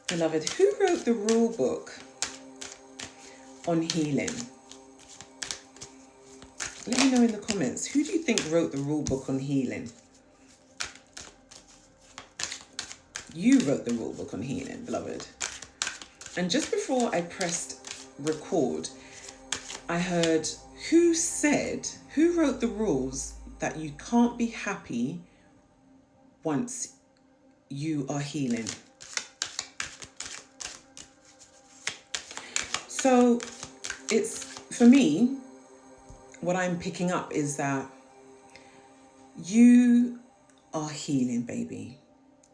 Beloved, who wrote the rule book on healing? Let me know in the comments. Who do you think wrote the rule book on healing? You wrote the rule book on healing, beloved. And just before I pressed record, I heard who wrote the rules that you can't be happy once you are healing. So it's, for me, what I'm picking up is that you are healing, baby.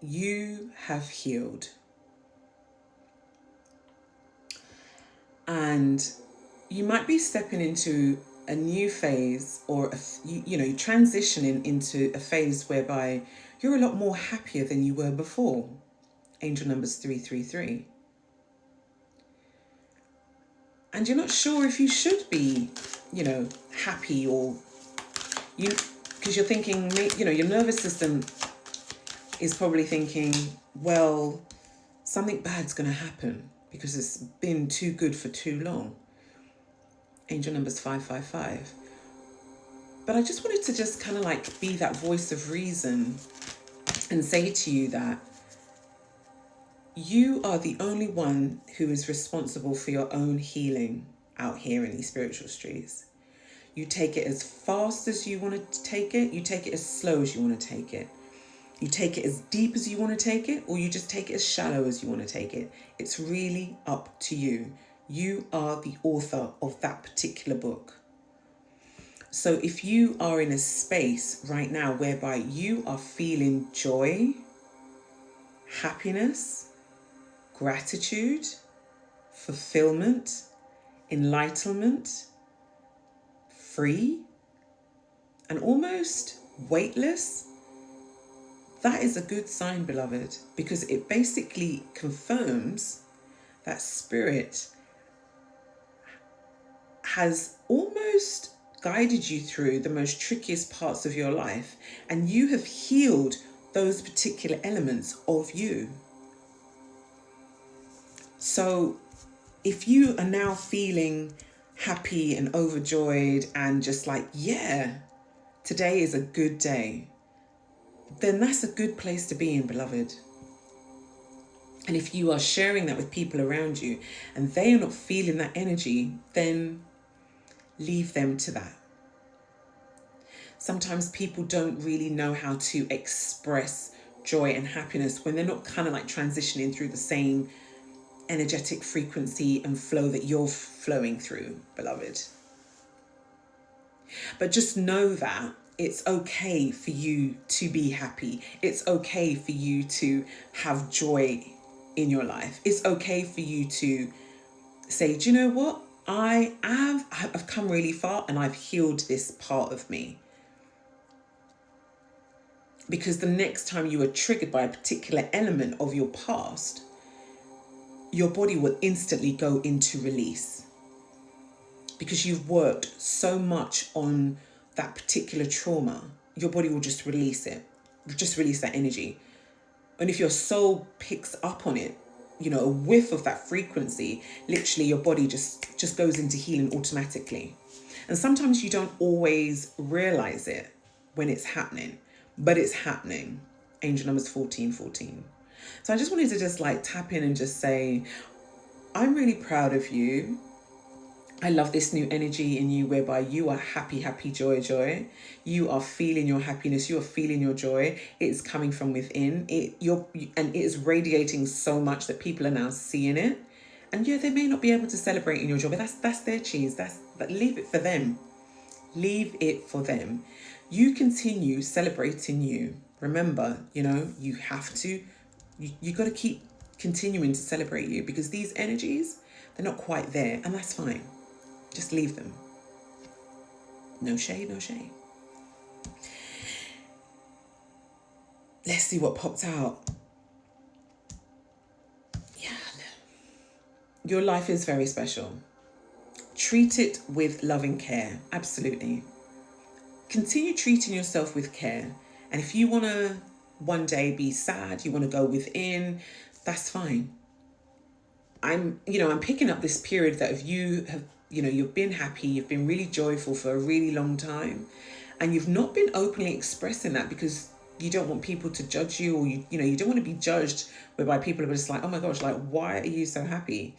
You have healed. And you might be stepping into a new phase, or you're transitioning into a phase whereby you're a lot more happier than you were before. Angel numbers 333. And you're not sure if you should be, happy, or because you're thinking, your nervous system is probably thinking, well, something bad's going to happen because it's been too good for too long. Angel numbers 555. But I just wanted to just kind of like be that voice of reason and say to you that you are the only one who is responsible for your own healing out here in these spiritual streets. You take it as fast as you want to take it. You take it as slow as you want to take it. You take it as deep as you want to take it, or you just take it as shallow as you want to take it. It's really up to you. You are the author of that particular book. So if you are in a space right now whereby you are feeling joy, happiness, gratitude, fulfillment, enlightenment, free, and almost weightless, that is a good sign, beloved, because it basically confirms that spirit has almost guided you through the most trickiest parts of your life, and you have healed those particular elements of you. So if you are now feeling happy and overjoyed and just like, yeah, today is a good day, then that's a good place to be in, beloved. And if you are sharing that with people around you and they are not feeling that energy, then leave them to that. Sometimes people don't really know how to express joy and happiness when they're not kind of like transitioning through the same energetic frequency and flow that you're flowing through, beloved. But just know that it's okay for you to be happy. It's okay for you to have joy in your life. It's okay for you to say, do you know what? I've come really far and I've healed this part of me. Because the next time you are triggered by a particular element of your past, your body will instantly go into release. Because you've worked so much on that particular trauma, your body will just release it, just release that energy. And if your soul picks up on it, a whiff of that frequency, literally your body just goes into healing automatically. And sometimes you don't always realize it when it's happening, but it's happening. Angel numbers 1414. So I just wanted to just like tap in and just say, I'm really proud of you. I love this new energy in you whereby you are happy, happy, joy, joy. You are feeling your happiness. You are feeling your joy. It is coming from within. And it is radiating so much that people are now seeing it. And yeah, they may not be able to celebrate in your joy, but that's their cheese. Leave it for them. Leave it for them. You continue celebrating you. Remember, you have to, you got to keep continuing to celebrate you, because these energies, they're not quite there, and that's fine. Just leave them. No shade, no shade. Let's see what popped out. Yeah. Your life is very special. Treat it with loving care. Absolutely. Continue treating yourself with care. And if you want to one day be sad, you want to go within, that's fine. I'm picking up this period that if you have, you've been happy, you've been really joyful for a really long time, and you've not been openly expressing that because you don't want people to judge you, or you don't want to be judged whereby people are just like, oh my gosh, like, why are you so happy?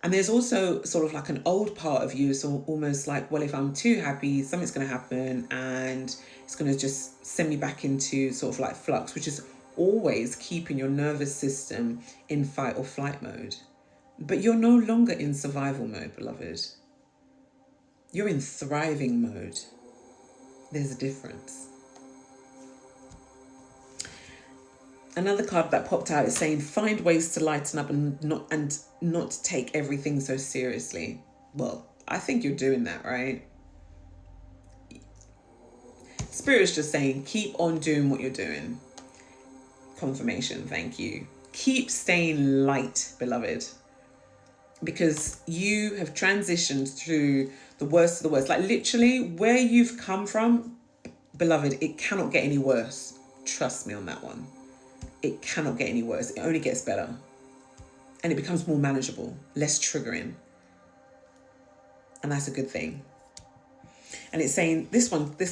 And there's also sort of like an old part of you, so almost like, well, if I'm too happy, something's going to happen and it's going to just send me back into sort of like flux, which is always keeping your nervous system in fight or flight mode. But you're no longer in survival mode, beloved. You're in thriving mode. There's a difference. Another card that popped out is saying, find ways to lighten up and not take everything so seriously. Well, I think you're doing that, right? Spirit is just saying, keep on doing what you're doing. Confirmation, thank you. Keep staying light, beloved. Because you have transitioned through the worst of the worst. Like literally where you've come from, beloved, it cannot get any worse. Trust me on that one. It cannot get any worse. It only gets better. And it becomes more manageable, less triggering. And that's a good thing. And it's saying, this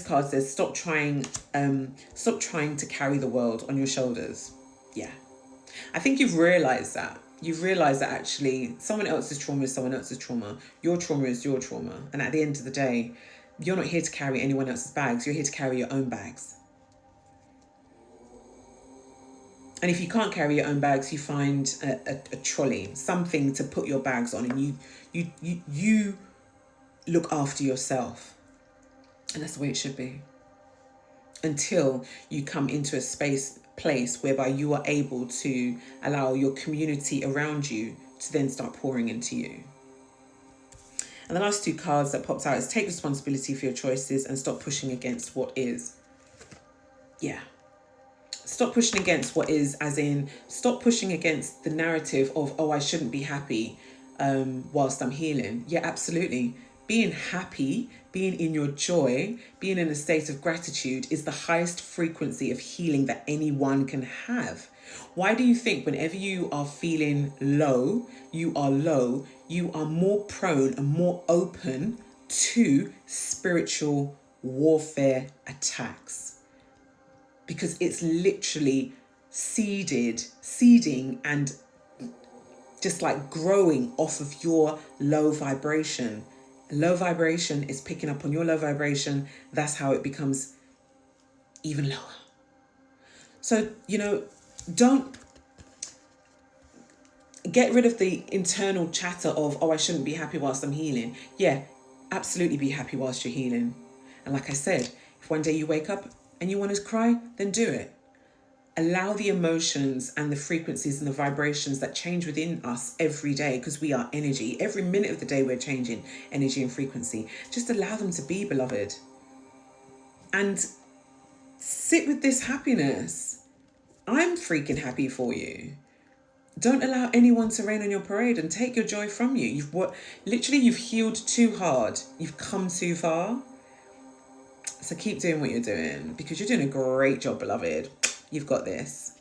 card says, stop trying to carry the world on your shoulders. Yeah. I think you've realized that. You've realized that actually someone else's trauma is someone else's trauma. Your trauma is your trauma. And at the end of the day, you're not here to carry anyone else's bags. You're here to carry your own bags. And if you can't carry your own bags, you find a trolley, something to put your bags on, and you look after yourself. And that's the way it should be. Until you come into a place whereby you are able to allow your community around you to then start pouring into you. And the last two cards that popped out is take responsibility for your choices and stop pushing against what is. Yeah. Stop pushing against what is, as in stop pushing against the narrative of, oh, I shouldn't be happy whilst I'm healing. Yeah, absolutely. Being happy, being in your joy, being in a state of gratitude is the highest frequency of healing that anyone can have. Why do you think whenever you are feeling low, you are more prone and more open to spiritual warfare attacks? Because it's literally seeding and just like growing off of your low vibration. Low vibration is picking up on your low vibration. That's how it becomes even lower. So, don't get rid of the internal chatter of, oh, I shouldn't be happy whilst I'm healing. Yeah, absolutely be happy whilst you're healing. And like I said, if one day you wake up and you want to cry, then do it. Allow the emotions and the frequencies and the vibrations that change within us every day, because we are energy. Every minute of the day we're changing energy and frequency. Just allow them to be, beloved. And sit with this happiness. I'm freaking happy for you. Don't allow anyone to rain on your parade and take your joy from you. You've healed too hard. You've come too far. So keep doing what you're doing, because you're doing a great job, beloved. You've got this.